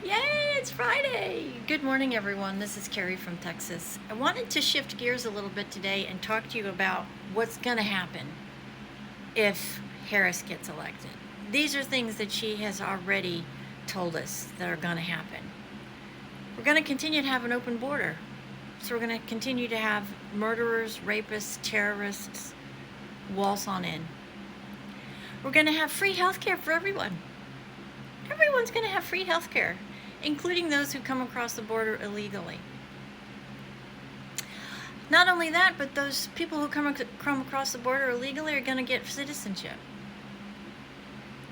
Yay, it's Friday! Good morning, everyone. This is Carrie from Texas. I wanted to shift gears a little bit today and talk to you about what's going to happen if Harris gets elected. These are things that she has already told us that are going to happen. We're going to continue to have an open border. So we're going to continue to have murderers, rapists, terrorists waltz on in. We're going to have free health care for everyone. Everyone's going to have free health care, including those who come across the border illegally. Not only that, but those people who come across the border illegally are going to get citizenship.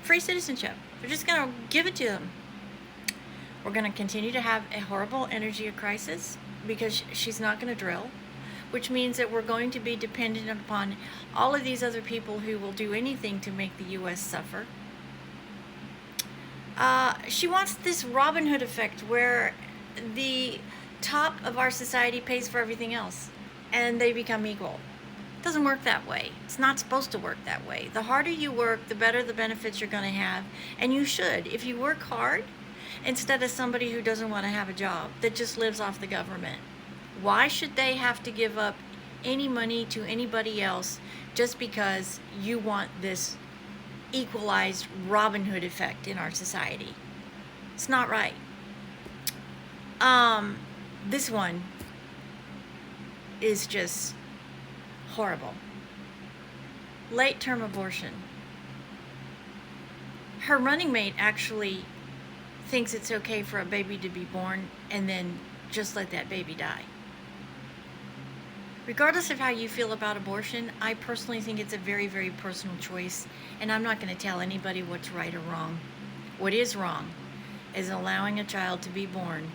Free citizenship. They're just going to give it to them. We're going to continue to have a horrible energy crisis because she's not going to drill, which means that we're going to be dependent upon all of these other people who will do anything to make the U.S. suffer. She wants this Robin Hood effect where the top of our society pays for everything else and they become equal. It doesn't work that way. It's not supposed to work that way. The harder you work, the better the benefits you're going to have. And you should. If you work hard, instead of somebody who doesn't want to have a job, that just lives off the government. Why should they have to give up any money to anybody else just because you want this equalized Robin Hood effect in our society? It's not right. This one is just horrible. Late term abortion. Her running mate actually thinks it's okay for a baby to be born and then just let that baby die. Regardless of how you feel about abortion, I personally think it's a very, very personal choice, and I'm not going to tell anybody what's right or wrong. What is wrong is allowing a child to be born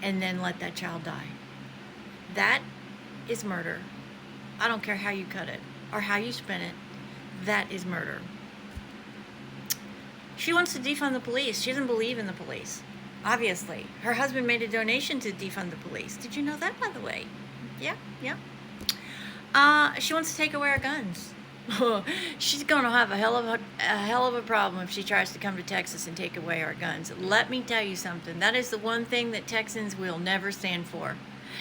and then let that child die. That is murder. I don't care how you cut it or how you spin it. That is murder. She wants to defund the police. She doesn't believe in the police, obviously. Her husband made a donation to defund the police. Did you know that, by the way? Yeah. She wants to take away our guns. She's going to have a hell of a problem if she tries to come to Texas and take away our guns. Let me tell you something. That is the one thing that Texans will never stand for,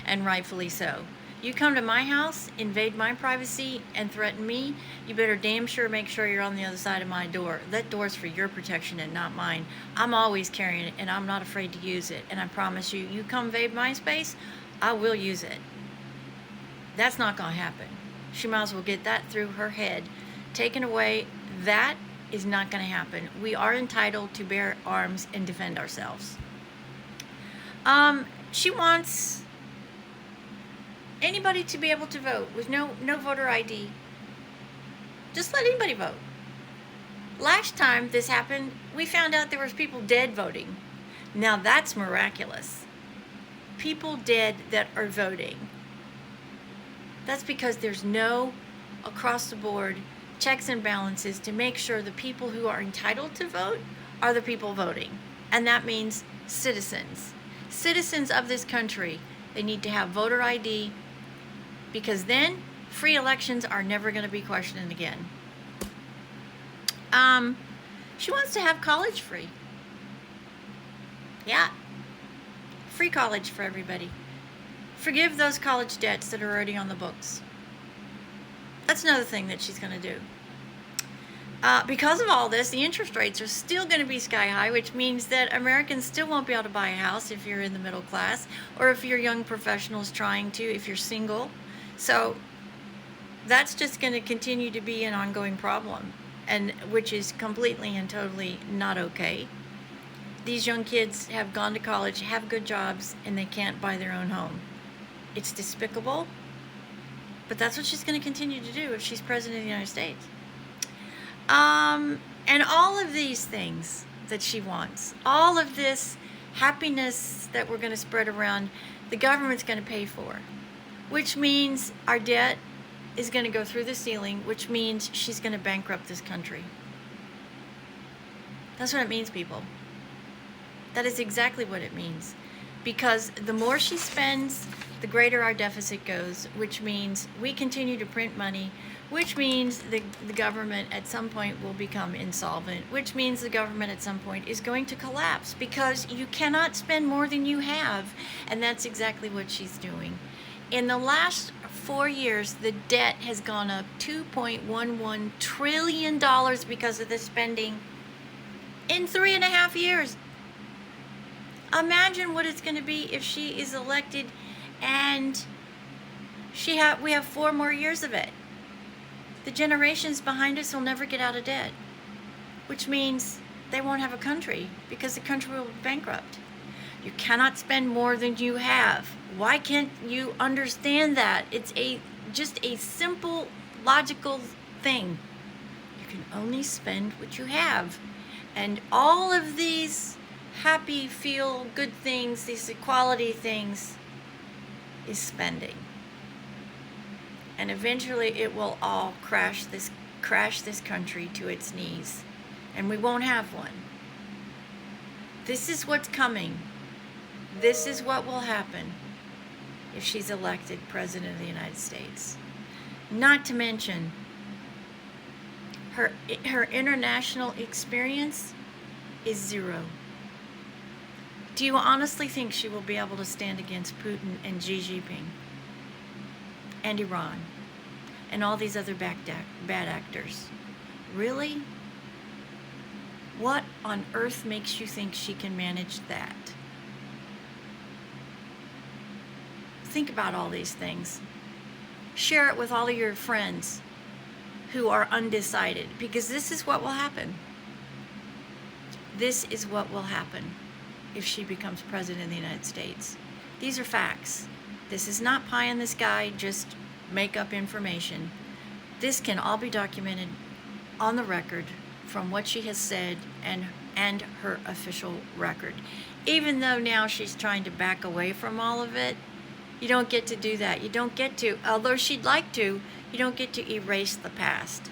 and rightfully so. You come to my house, invade my privacy, and threaten me, you better damn sure make sure you're on the other side of my door. That door's for your protection and not mine. I'm always carrying it, and I'm not afraid to use it. And I promise you, you come invade my space, I will use it. That's not going to happen. She might as well get that through her head. Taken away, that is not going to happen. We are entitled to bear arms and defend ourselves. She wants anybody to be able to vote with no voter ID. Just let anybody vote. Last time this happened, we found out there was people dead voting. Now that's miraculous. People dead that are voting. That's because there's no across the board checks and balances to make sure the people who are entitled to vote are the people voting. And that means citizens. Citizens of this country. They need to have voter ID, because then free elections are never going to be questioned again. She wants to have college free. Yeah. Free college for everybody. Forgive those college debts that are already on the books. That's another thing that she's going to do. Because of all this, the interest rates are still going to be sky high, which means that Americans still won't be able to buy a house if you're in the middle class, or if you're young professionals trying to, if you're single. So that's just going to continue to be an ongoing problem, and which is completely and totally not okay. These young kids have gone to college, have good jobs, and they can't buy their own home. It's despicable, but that's what she's going to continue to do if she's president of the United States. And all of these things that she wants, all of this happiness that we're going to spread around, the government's going to pay for, which means our debt is going to go through the ceiling, which means she's going to bankrupt this country. That's what it means, people. That is exactly what it means. because the more she spends, the greater our deficit goes, which means we continue to print money, which means the government at some point will become insolvent, which means the government at some point is going to collapse because you cannot spend more than you have. And that's exactly what she's doing. In the last 4 years, the debt has gone up $2.11 trillion because of the spending in 3.5 years. Imagine what it's going to be if she is elected and we have 4 more years of it. The generations behind us will never get out of debt, which means they won't have a country because the country will be bankrupt. You cannot spend more than you have. Why can't you understand that? It's just a simple, logical thing. You can only spend what you have. And all of these happy, feel good things, these equality things, is spending. And eventually it will all crash this country to its knees. And we won't have one. This is what's coming. This is what will happen if she's elected President of the United States. Not to mention her international experience is zero. Do you honestly think she will be able to stand against Putin and Xi Jinping and Iran and all these other bad actors? Really? What on earth makes you think she can manage that? Think about all these things. Share it with all of your friends who are undecided, because this is what will happen. This is what will happen if she becomes President of the United States. These are facts. This is not pie in the sky, just make up information. This can all be documented on the record from what she has said and her official record. Even though now she's trying to back away from all of it, you don't get to do that. You don't get to, although she'd like to, you don't get to erase the past.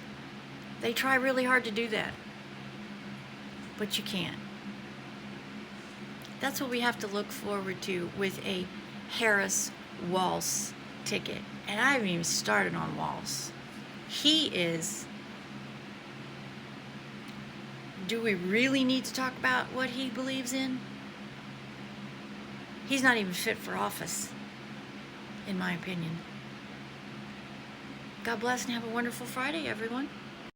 They try really hard to do that, but you can't. That's what we have to look forward to with a Harris Walz ticket. And I haven't even started on Walz. He is... Do we really need to talk about what he believes in? He's not even fit for office, in my opinion. God bless and have a wonderful Friday, everyone.